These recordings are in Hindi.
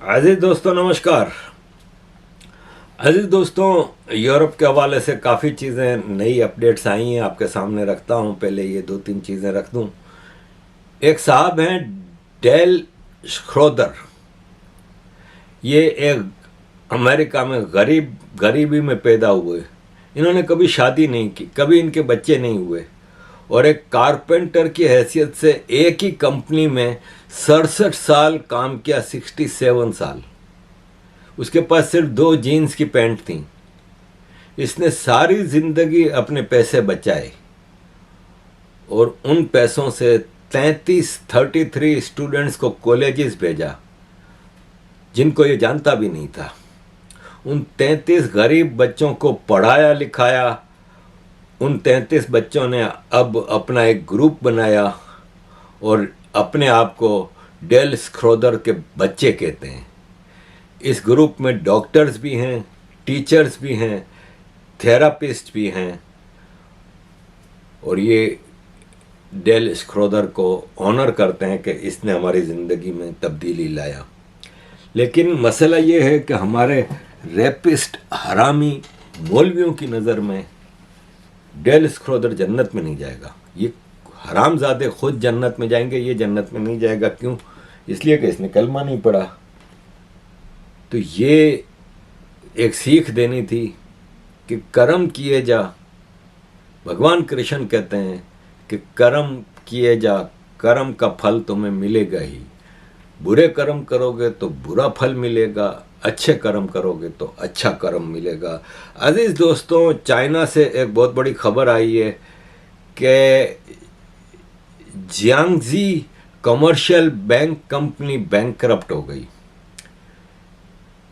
अजीज दोस्तों नमस्कार। अजीज दोस्तों, यूरोप के हवाले से काफ़ी चीज़ें नई अपडेट्स आई हैं, आपके सामने रखता हूं। पहले ये दो तीन चीज़ें रख दूं। एक साहब हैं डेल श्रोदर। ये एक अमेरिका में गरीबी में पैदा हुए। इन्होंने कभी शादी नहीं की, कभी इनके बच्चे नहीं हुए, और एक कारपेंटर की हैसियत से एक ही कंपनी में 67 साल काम किया, 67 साल। उसके पास सिर्फ 2 जीन्स की पैंट थी। इसने सारी जिंदगी अपने पैसे बचाए और उन पैसों से 33 स्टूडेंट्स को कॉलेजेस भेजा, जिनको ये जानता भी नहीं था। उन 33 गरीब बच्चों को पढ़ाया लिखाया। उन 33 बच्चों ने अब अपना एक ग्रुप बनाया और अपने आप को डेल श्रोदर के बच्चे कहते हैं। इस ग्रुप में डॉक्टर्स भी हैं, टीचर्स भी हैं, थेरापिस्ट भी हैं, और ये डेल श्रोदर को ऑनर करते हैं कि इसने हमारी ज़िंदगी में तब्दीली लाया। लेकिन मसला ये है कि हमारे रेपिस्ट हरामी मौलवियों की नज़र में डेल श्रोदर जन्नत में नहीं जाएगा। ये हरामजादे खुद जन्नत में जाएंगे, ये जन्नत में नहीं जाएगा। क्यों? इसलिए कि इसने कलमा नहीं पढ़ा। तो ये एक सीख देनी थी कि कर्म किए जा। भगवान कृष्ण कहते हैं कि कर्म किए जा, कर्म का फल तुम्हें मिलेगा ही। बुरे कर्म करोगे तो बुरा फल मिलेगा, अच्छे कर्म करोगे तो अच्छा कर्म मिलेगा। अजीज दोस्तों, चाइना से एक बहुत बड़ी खबर आई है कि जियांगजी कमर्शियल बैंक कंपनी बैंकरप्ट हो गई।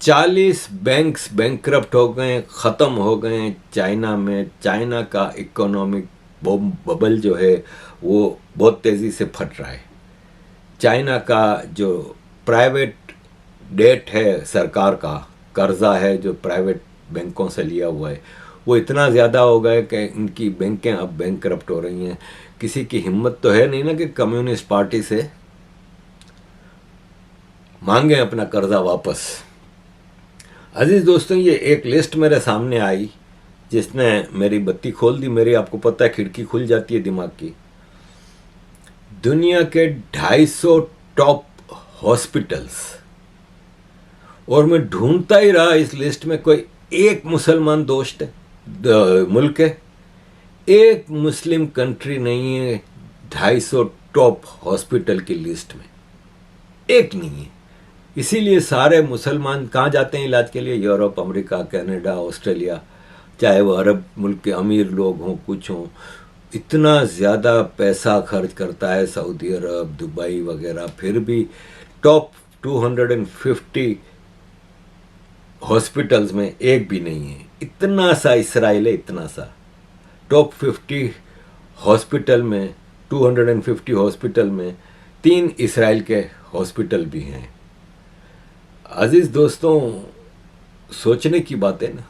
40 बैंक्स बैंकरप्ट हो गए, ख़त्म हो गए चाइना में। चाइना का इकोनॉमिक बबल जो है वो बहुत तेज़ी से फट रहा है। चाइना का जो प्राइवेट डेट है, सरकार का कर्जा है जो प्राइवेट बैंकों से लिया हुआ है, वो इतना ज़्यादा हो गया कि इनकी बैंकें अब बैंकरप्ट हो रही हैं। किसी की हिम्मत तो है नहीं ना कि कम्युनिस्ट पार्टी से मांगे अपना कर्जा वापस। अजीज दोस्तों, ये एक लिस्ट मेरे सामने आई जिसने मेरी बत्ती खोल दी। मेरी, आपको पता है, खिड़की खुल जाती है दिमाग की। दुनिया के 250 टॉप हॉस्पिटल्स, और मैं ढूंढता ही रहा इस लिस्ट में कोई एक मुसलमान दोस्त है, मुल्क है। एक मुस्लिम कंट्री नहीं है 250 टॉप हॉस्पिटल की लिस्ट में, एक नहीं है। इसीलिए सारे मुसलमान कहाँ जाते हैं इलाज के लिए? यूरोप, अमेरिका, कनाडा, ऑस्ट्रेलिया, चाहे वो अरब मुल्क के अमीर लोग हों, कुछ हों। इतना ज़्यादा पैसा खर्च करता है सऊदी अरब, दुबई वगैरह, फिर भी टॉप 250 हॉस्पिटल्स में एक भी नहीं है। इतना सा इसराइल है, इतना सा। टॉप 50 हॉस्पिटल में, 250 हॉस्पिटल में 3 इसराइल के हॉस्पिटल भी हैं। अजीज दोस्तों, सोचने की बात है ना,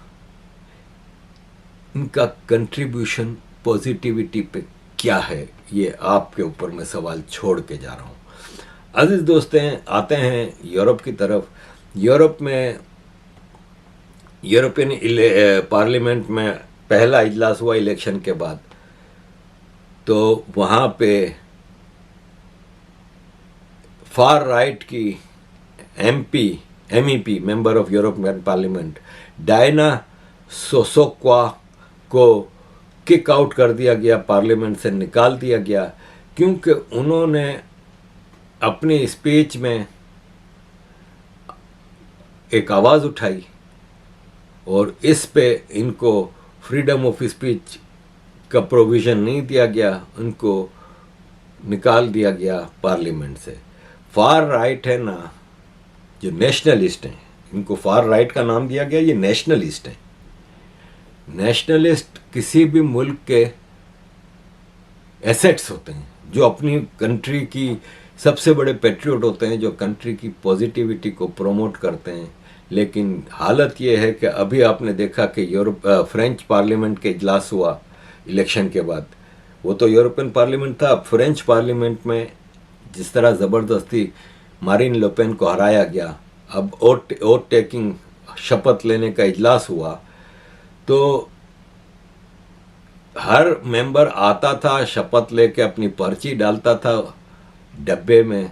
इनका कंट्रीब्यूशन पॉजिटिविटी पे क्या है, ये आपके ऊपर मैं सवाल छोड़ के जा रहा हूँ। अजीज दोस्तों, आते हैं यूरोप की तरफ। यूरोप में यूरोपियन पार्लियामेंट में पहला इजलास हुआ इलेक्शन के बाद, तो वहाँ पे फार राइट की MEP, member of European Parliament, Diana Sosoaca को किक आउट कर दिया गया, पार्लियामेंट से निकाल दिया गया, क्योंकि उन्होंने अपनी स्पीच में एक आवाज़ उठाई और इस पे इनको फ्रीडम ऑफ स्पीच का प्रोविज़न नहीं दिया गया, उनको निकाल दिया गया पार्लियामेंट से। फार राइट है ना, जो नेशनलिस्ट हैं, इनको फार राइट का नाम दिया गया, ये नेशनलिस्ट हैं। नेशनलिस्ट किसी भी मुल्क के एसेट्स होते हैं, जो अपनी कंट्री की सबसे बड़े पेट्रियट होते हैं, जो कंट्री की पॉजिटिविटी को प्रमोट करते हैं। लेकिन हालत ये है कि अभी आपने देखा कि फ्रेंच पार्लियामेंट के इजलास हुआ इलेक्शन के बाद। वो तो यूरोपियन पार्लियामेंट था, फ्रेंच पार्लियामेंट में जिस तरह ज़बरदस्ती मारिन ले पेन को हराया गया, अब ओट टेकिंग शपथ लेने का इजलास हुआ, तो हर मेंबर आता था, शपथ लेके अपनी पर्ची डालता था डब्बे में,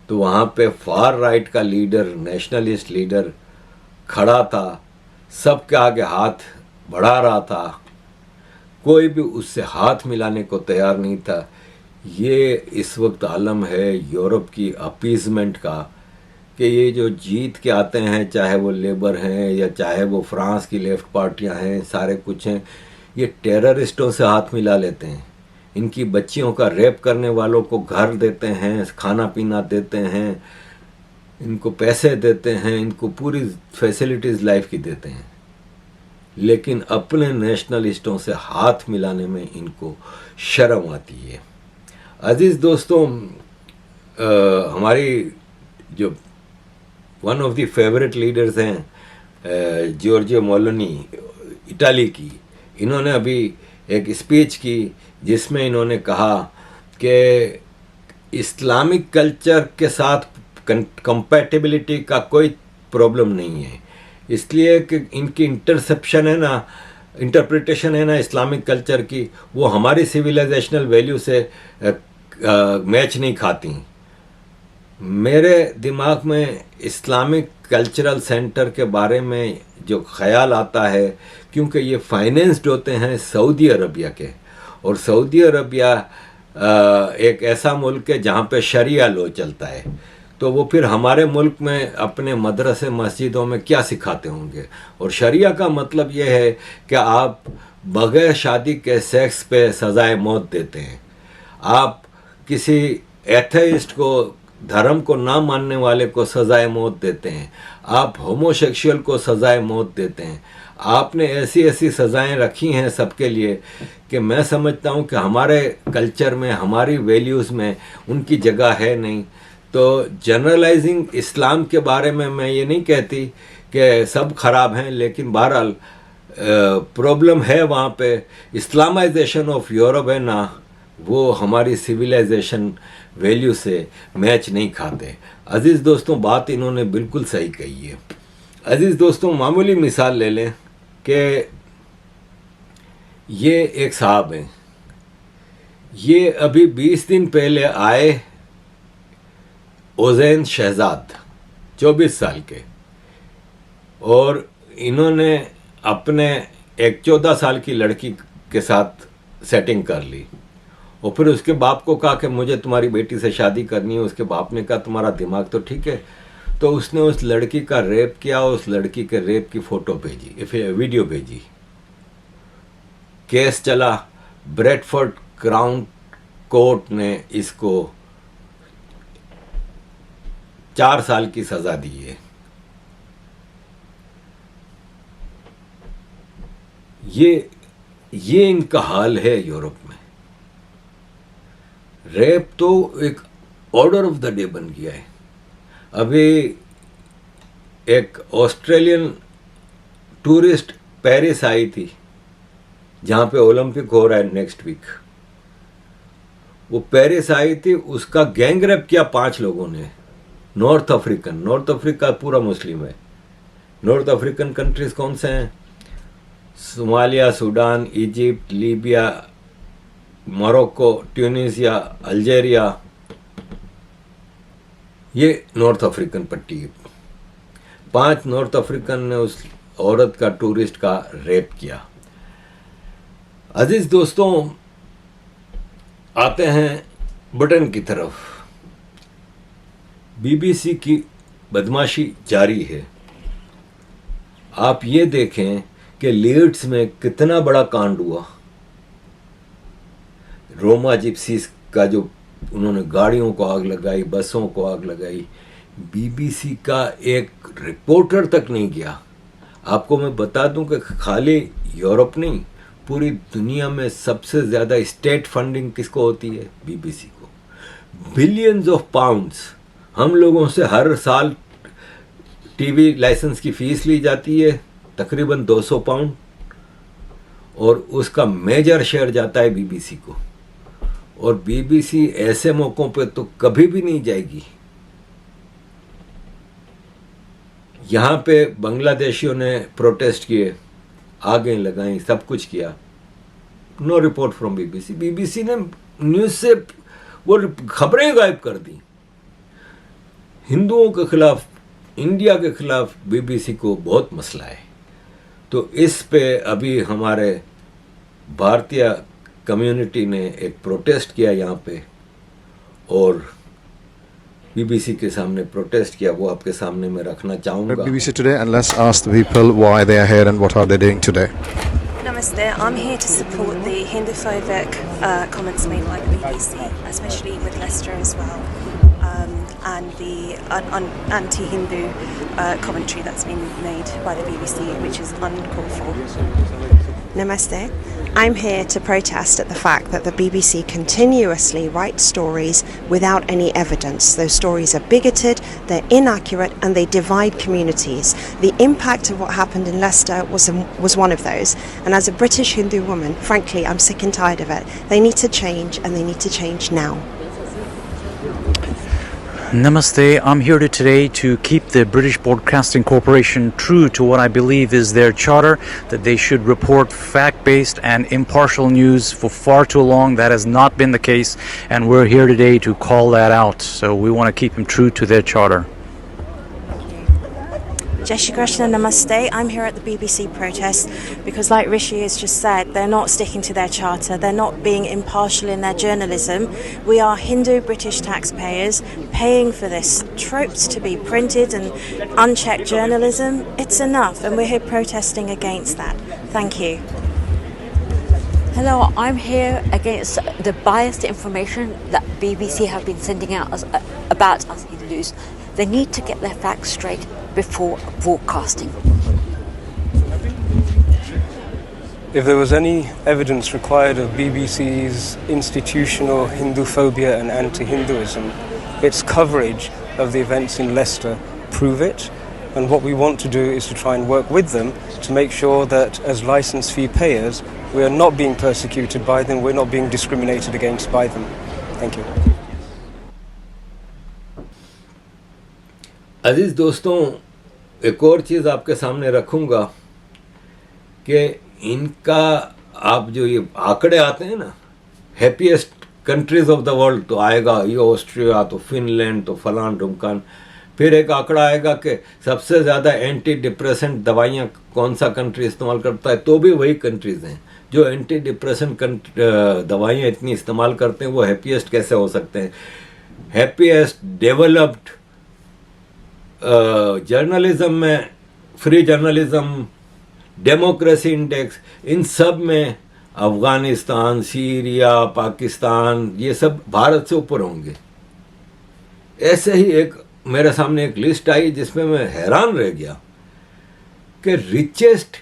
तो वहाँ पे फार राइट का लीडर, नेशनलिस्ट लीडर खड़ा था, सबके आगे हाथ बढ़ा रहा था, कोई भी उससे हाथ मिलाने को तैयार नहीं था। ये इस वक्त आलम है यूरोप की अपीजमेंट का, कि ये जो जीत के आते हैं, चाहे वो लेबर हैं या चाहे वो फ्रांस की लेफ्ट पार्टियां हैं, सारे कुछ हैं, ये टेररिस्टों से हाथ मिला लेते हैं। इनकी बच्चियों का रेप करने वालों को घर देते हैं, खाना पीना देते हैं, इनको पैसे देते हैं, इनको पूरी फैसिलिटीज़ लाइफ की देते हैं, लेकिन अपने नेशनलिस्टों से हाथ मिलाने में इनको शर्म आती है। अजीज़ दोस्तों, हमारी जो one of the favourite leaders हैं जॉर्जियो मेलोनी, इटाली की, इन्होंने अभी एक स्पीच की जिसमें इन्होंने कहा कि इस्लामिक कल्चर के साथ कंपैटिबिलिटी का कोई प्रॉब्लम नहीं है, इसलिए कि इनकी इंटरप्रिटेशन है ना इस्लामिक कल्चर की, वो हमारी सिविलाइजेशनल वैल्यू से मैच नहीं खाती। मेरे दिमाग में इस्लामिक कल्चरल सेंटर के बारे में जो ख्याल आता है, क्योंकि ये फाइनेंस्ड होते हैं सऊदी अरबिया के, और सऊदी अरबिया एक ऐसा मुल्क है जहाँ पे शरिया लॉ चलता है, तो वो फिर हमारे मुल्क में अपने मदरसे मस्जिदों में क्या सिखाते होंगे। और शरिया का मतलब ये है कि आप बगैर शादी के सेक्स पे सज़ाए मौत देते हैं, आप किसी एथेइस्ट को, धर्म को ना मानने वाले को सज़ाए मौत देते हैं, आप होमोसेक्सुअल को सज़ाए मौत देते हैं। आपने ऐसी ऐसी सज़ाएं रखी हैं सबके लिए कि मैं समझता हूं कि हमारे कल्चर में, हमारी वैल्यूज़ में उनकी जगह है नहीं। तो जनरलाइजिंग इस्लाम के बारे में मैं ये नहीं कहती कि सब खराब हैं, लेकिन बहरहाल प्रॉब्लम है वहाँ पे। इस्लामाइजेशन ऑफ यूरोप है ना, वो हमारी सिविलाइजेशन वैल्यू से मैच नहीं खाते। अजीज़ दोस्तों, बात इन्होंने बिल्कुल सही कही है। अजीज़ दोस्तों, मामूली मिसाल ले लें कि ये एक साहब हैं, ये अभी 20 दिन पहले आए, ओज़ैन शहजाद, 24 साल के, और इन्होंने अपने एक 14 साल की लड़की के साथ सेटिंग कर ली, और फिर उसके बाप को कहा कि मुझे तुम्हारी बेटी से शादी करनी है। उसके बाप ने कहा तुम्हारा दिमाग तो ठीक है, तो उसने उस लड़की का रेप किया, उस लड़की के रेप की फ़ोटो भेजी, फिर वीडियो भेजी, केस चला, ब्रेडफोर्ड क्राउन कोर्ट ने इसको 4 साल की सज़ा दी है। ये इनका हाल है यूरोप में। रेप तो एक ऑर्डर ऑफ द डे बन गया है। अभी एक ऑस्ट्रेलियन टूरिस्ट पेरिस आई थी, जहाँ पे ओलंपिक हो रहा है नेक्स्ट वीक। वो पेरिस आई थी, उसका गैंग रेप किया 5 लोगों ने। नॉर्थ अफ्रीका पूरा मुस्लिम है। नॉर्थ अफ्रीकन कंट्रीज कौन से हैं? Somalia, Sudan, Egypt, Libya, Morocco, Tunisia, Algeria, ये नॉर्थ अफ्रीकन पट्टी है। 5 नॉर्थ अफ्रीकन ने उस औरत का, टूरिस्ट का रेप किया। अजीज दोस्तों, आते हैं ब्रिटेन की तरफ। बीबीसी की बदमाशी जारी है। आप ये देखें कि लीड्स में कितना बड़ा कांड हुआ। रोमा जिप्सीज का जो उन्होंने गाड़ियों को आग लगाई, बसों को आग लगाई, बीबीसी का एक रिपोर्टर तक नहीं गया। आपको मैं बता दूं कि खाली यूरोप नहीं, पूरी दुनिया में सबसे ज़्यादा स्टेट फंडिंग किसको होती है? बीबीसी को। बिलियंस ऑफ पाउंड्स हम लोगों से हर साल टीवी लाइसेंस की फीस ली जाती है, तकरीबन 200 पाउंड, और उसका मेजर शेयर जाता है बीबीसी को। और बीबीसी ऐसे मौक़ों पे तो कभी भी नहीं जाएगी। यहाँ पे बांग्लादेशियों ने प्रोटेस्ट किए, आगें लगाई, सब कुछ किया, no report from BBC. BBC ने न्यूज़ से वो खबरें गायब कर दी। हिंदुओं के खिलाफ, इंडिया के खिलाफ बीबीसी को बहुत मसला है। तो इस पे अभी हमारे भारतीय कम्युनिटी ने एक प्रोटेस्ट किया यहाँ पे, और बीबीसी के सामने प्रोटेस्ट किया, वो आपके सामने मैं रखना चाहूँगा। BBC today, and let's ask the people why they are here and what are they doing today. Namaste. I'm here to support the Hinduphobic comments made by the BBC, especially with Leicester as well, and the anti-Hindu commentary that's been made by the BBC, which is uncalled for. Namaste. I'm here to protest at the fact that the BBC continuously writes stories without any evidence. Those stories are bigoted, they're inaccurate, and they divide communities. The impact of what happened in Leicester was one of those. And as a British Hindu woman, frankly, I'm sick and tired of it. They need to change, and they need to change now. Namaste. I'm here today to keep the British Broadcasting Corporation true to what I believe is their charter, that they should report fact-based and impartial news. For far too long that has not been the case, and we're here today to call that out. So we want to keep them true to their charter. Jai Shri Krishna, Namaste. I'm here at the BBC protest because, like Rishi has just said, they're not sticking to their charter. They're not being impartial in their journalism. We are Hindu British taxpayers paying for this tropes to be printed and unchecked journalism. It's enough, and we're here protesting against that. Thank you. Hello, I'm here against the biased information that BBC have been sending out about us Hindus. They need to get their facts straight before broadcasting. If there was any evidence required of BBC's institutional Hinduphobia and anti-Hinduism, its coverage of the events in Leicester prove it. And what we want to do is to try and work with them to make sure that as licence fee payers, we are not being persecuted by them, we're not being discriminated against by them. Thank you. अजीज़ दोस्तों, एक और चीज़ आपके सामने रखूँगा कि इनका आप जो ये आंकड़े आते हैं ना, happiest countries of the world, तो आएगा ये ऑस्ट्रिया, तो फिनलैंड, तो फलान ढुमकान, फिर एक आंकड़ा आएगा कि सबसे ज़्यादा एंटी डिप्रेसेंट दवाइयाँ कौन सा कंट्री इस्तेमाल करता है, तो भी वही कंट्रीज़ हैं जो एंटी डिप्रेसेंट दवाइयाँ इतनी इस्तेमाल करते हैं। वो हैप्पीएस्ट कैसे हो सकते हैं? हैप्पीएस्ट डेवलप्ड जर्नलिज्म में, फ्री जर्नलिज्म, डेमोक्रेसी इंडेक्स, इन सब में अफ़गानिस्तान, सीरिया, पाकिस्तान, ये सब भारत से ऊपर होंगे। ऐसे ही एक मेरे सामने एक लिस्ट आई जिसमें मैं हैरान रह गया कि रिचेस्ट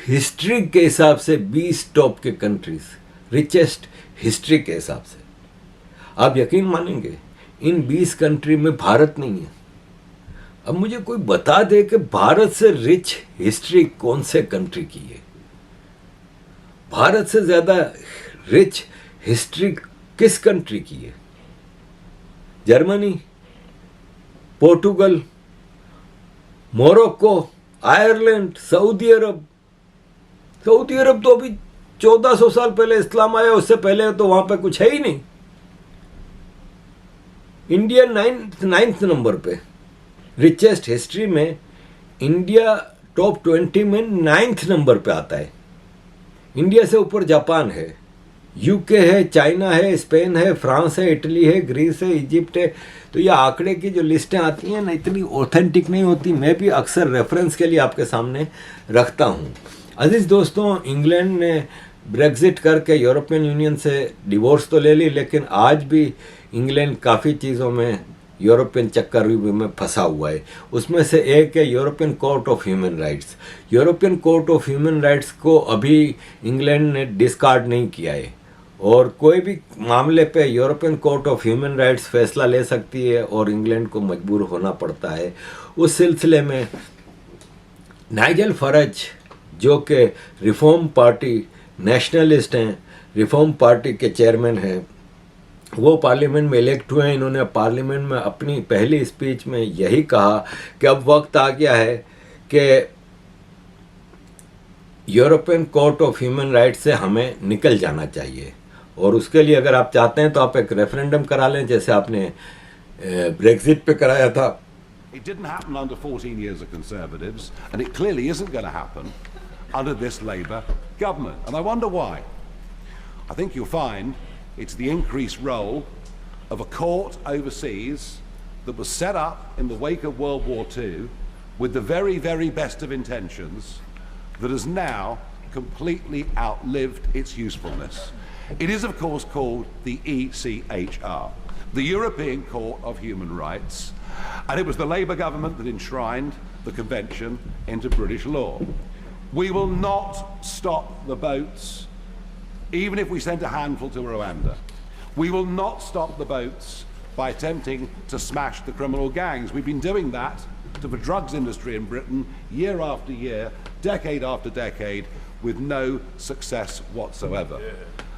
हिस्ट्री के हिसाब से 20 टॉप के कंट्रीज, रिचेस्ट हिस्ट्री के हिसाब से। आप यकीन मानेंगे इन 20 कंट्री में भारत नहीं है। अब मुझे कोई बता दे कि भारत से रिच हिस्ट्री कौन से कंट्री की है? भारत से ज़्यादा रिच हिस्ट्री किस कंट्री की है? Germany, Portugal, Morocco, Ireland, Saudi Arab. Saudi Arab तो अभी 1400 साल पहले इस्लाम आया, उससे पहले तो वहां पे कुछ है ही नहीं। इंडिया नाइन्थ नंबर पे रिचेस्ट हिस्ट्री में, इंडिया टॉप 20 में 9th नंबर पे आता है। इंडिया से ऊपर जापान है, यूके है, चाइना है, स्पेन है, फ्रांस है, इटली है, ग्रीस है, इजिप्ट है। तो ये आंकड़े की जो लिस्टें आती हैं ना, इतनी ऑथेंटिक नहीं होती। मैं भी अक्सर रेफरेंस के लिए आपके सामने रखता हूँ। अजीज़ दोस्तों, इंग्लैंड ने ब्रेग्जिट करके यूरोपियन यूनियन से डिवोर्स तो ले ली, लेकिन आज भी इंग्लैंड काफ़ी चीज़ों में यूरोपियन चक्रव्यूह में फंसा हुआ है। उसमें से एक है European court of human rights. European court of human rights को अभी इंग्लैंड ने डिस्कार्ड नहीं किया है, और कोई भी मामले पे European court of human rights फैसला ले सकती है और इंग्लैंड को मजबूर होना पड़ता है। उस सिलसिले में नाइजल फरज, जो कि रिफॉर्म पार्टी नेशनलिस्ट हैं, रिफॉर्म पार्टी के चेयरमैन हैं, वो पार्लियामेंट में इलेक्ट हुए हैं। इन्होंने पार्लियामेंट में अपनी पहली स्पीच में यही कहा कि अब वक्त आ गया है कि European court of human rights से हमें निकल जाना चाहिए, और उसके लिए अगर आप चाहते हैं तो आप एक रेफरेंडम करा लें, जैसे आपने ब्रेक्जिट पे कराया था। It didn't happen under 14 years of Conservatives, and it clearly isn't going to happen under this Labour government. And I wonder why. I think you'll find it's the increased role of a court overseas that was set up in the wake of World War II with the very, very best of intentions that has now completely outlived its usefulness. It is, of course, called the ECHR, the European Court of Human Rights, and it was the Labour government that enshrined the convention into British law. We will not stop the boats, even if we sent a handful to Rwanda. We will not stop the boats by attempting to smash the criminal gangs. We've been doing that to the drugs industry in Britain year after year, decade after decade, with no success whatsoever.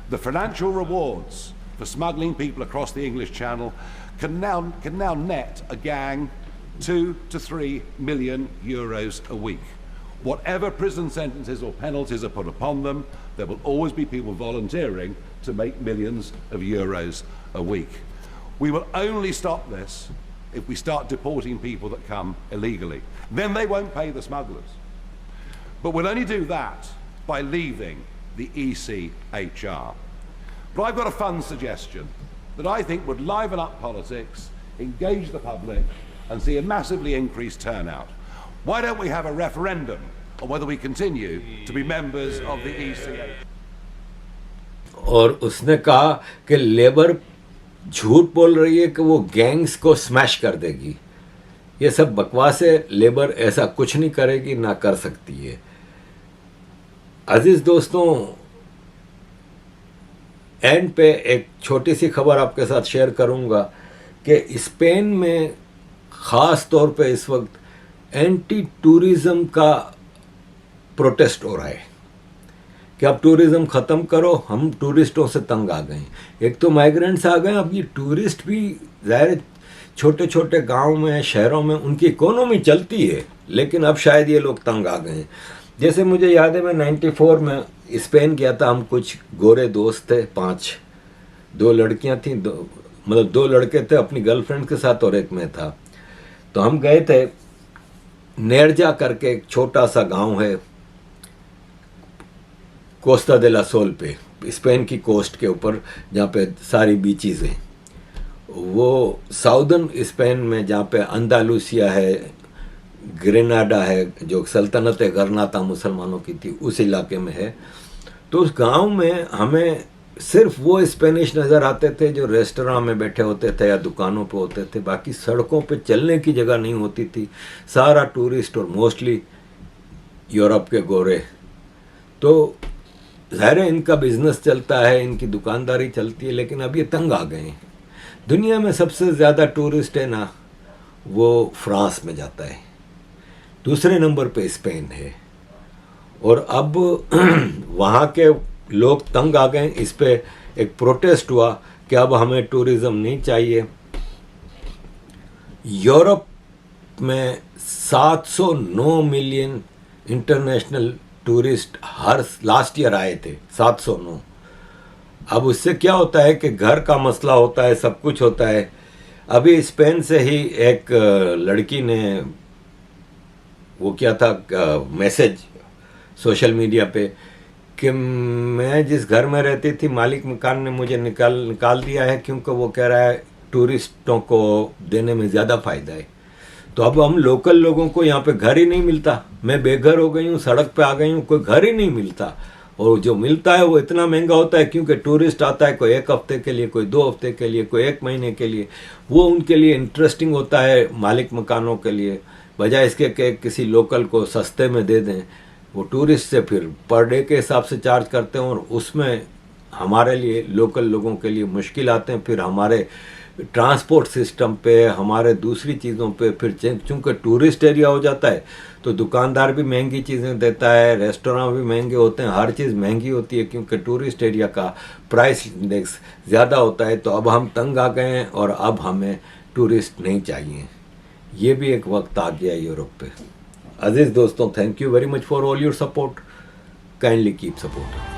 The financial rewards for smuggling people across the English Channel can now net a gang 2 to 3 million euros a week. Whatever prison sentences or penalties are put upon them, there will always be people volunteering to make millions of euros a week. We will only stop this if we start deporting people that come illegally. Then they won't pay the smugglers. But we'll only do that by leaving the ECHR. But I've got a fun suggestion that I think would liven up politics, engage the public, and see a massively increased turnout. Why don't we have a referendum on whether we continue to be members of the ECHR? और उसने कहा कि लेबर झूठ बोल रही है कि वो गैंग्स को स्मैश कर देगी। ये सब बकवास है, लेबर ऐसा कुछ नहीं करेगी, ना कर सकती है। अजीज दोस्तों, एंड पे एक छोटी सी खबर आपके साथ शेयर करूंगा कि स्पेन में ख़ास तौर पे इस वक्त एंटी टूरिज़्म का प्रोटेस्ट हो रहा है कि अब टूरिज़्म ख़त्म करो, हम टूरिस्टों से तंग आ गए। एक तो माइग्रेंट्स आ गए, अब ये टूरिस्ट भी ज़ाहिर छोटे छोटे गांव में, शहरों में उनकी इकोनॉमी चलती है, लेकिन अब शायद ये लोग तंग आ गए हैं। जैसे मुझे याद है, मैं 94 में स्पेन गया था। हम कुछ गोरे दोस्त थे, 5, 2 लड़कियां थीं, मतलब 2 लड़के थे अपनी गर्लफ्रेंड के साथ और एक मैं था। तो हम गए थे नेरजा करके, एक छोटा सा गांव है कोस्टा दे ला सोल पे, स्पेन की कोस्ट के ऊपर, जहाँ पे सारी बीचीज़ हैं। वो साउदर्न स्पेन में, जहाँ पे अंदालूसिया है, ग्रेनाडा है, जो सल्तनत गरनाता मुसलमानों की थी, उस इलाके में है। तो उस गांव में हमें सिर्फ वो स्पेनिश नज़र आते थे जो रेस्टोरेंट में बैठे होते थे या दुकानों पे होते थे। बाकी सड़कों पे चलने की जगह नहीं होती थी। सारा टूरिस्ट और मोस्टली यूरोप के गोरे। तो ज़ाहिर है इनका बिजनेस चलता है, इनकी दुकानदारी चलती है, लेकिन अब ये तंग आ गए हैं। दुनिया में सबसे ज़्यादा टूरिस्ट है ना, वो फ्रांस में जाता है, दूसरे नंबर पे स्पेन है। और अब वहाँ के लोग तंग आ गए। इस पे एक प्रोटेस्ट हुआ कि अब हमें टूरिज़्म नहीं चाहिए। यूरोप में 709 million international tourist her last year आए थे, 709। अब उससे क्या होता है कि घर का मसला होता है, सब कुछ होता है। अभी स्पेन से ही एक लड़की ने वो किया था मैसेज सोशल मीडिया पे कि मैं जिस घर में रहती थी, मालिक मकान ने मुझे निकाल दिया है, क्योंकि वो कह रहा है टूरिस्टों को देने में ज़्यादा फ़ायदा है। तो अब हम लोकल लोगों को यहाँ पे घर ही नहीं मिलता। मैं बेघर हो गई हूँ, सड़क पे आ गई हूँ, कोई घर ही नहीं मिलता। और जो मिलता है वो इतना महंगा होता है, क्योंकि टूरिस्ट आता है कोई 1 हफ्ते के लिए, कोई 2 हफ्ते के लिए, कोई 1 महीने के लिए। वो उनके लिए इंटरेस्टिंग होता है मालिक मकानों के लिए, बजाय इसके कि किसी लोकल को सस्ते में दे दें। वो टूरिस्ट से फिर पर डे के हिसाब से चार्ज करते हैं, और उसमें हमारे लिए, लोकल लोगों के लिए मुश्किल आते हैं। फिर हमारे ट्रांसपोर्ट सिस्टम पे, हमारे दूसरी चीज़ों पे, फिर चूँकि टूरिस्ट एरिया हो जाता है तो दुकानदार भी महंगी चीज़ें देता है, रेस्टोरेंट भी महंगे होते हैं, हर चीज़ महंगी होती है, क्योंकि टूरिस्ट एरिया का प्राइस इंडेक्स ज़्यादा होता है। तो अब हम तंग आ गए हैं और अब हमें टूरिस्ट नहीं चाहिए। ये भी एक वक्त आ गया यूरोप पे। अजीज दोस्तों, thank you very much for all your support. Kindly keep supporting.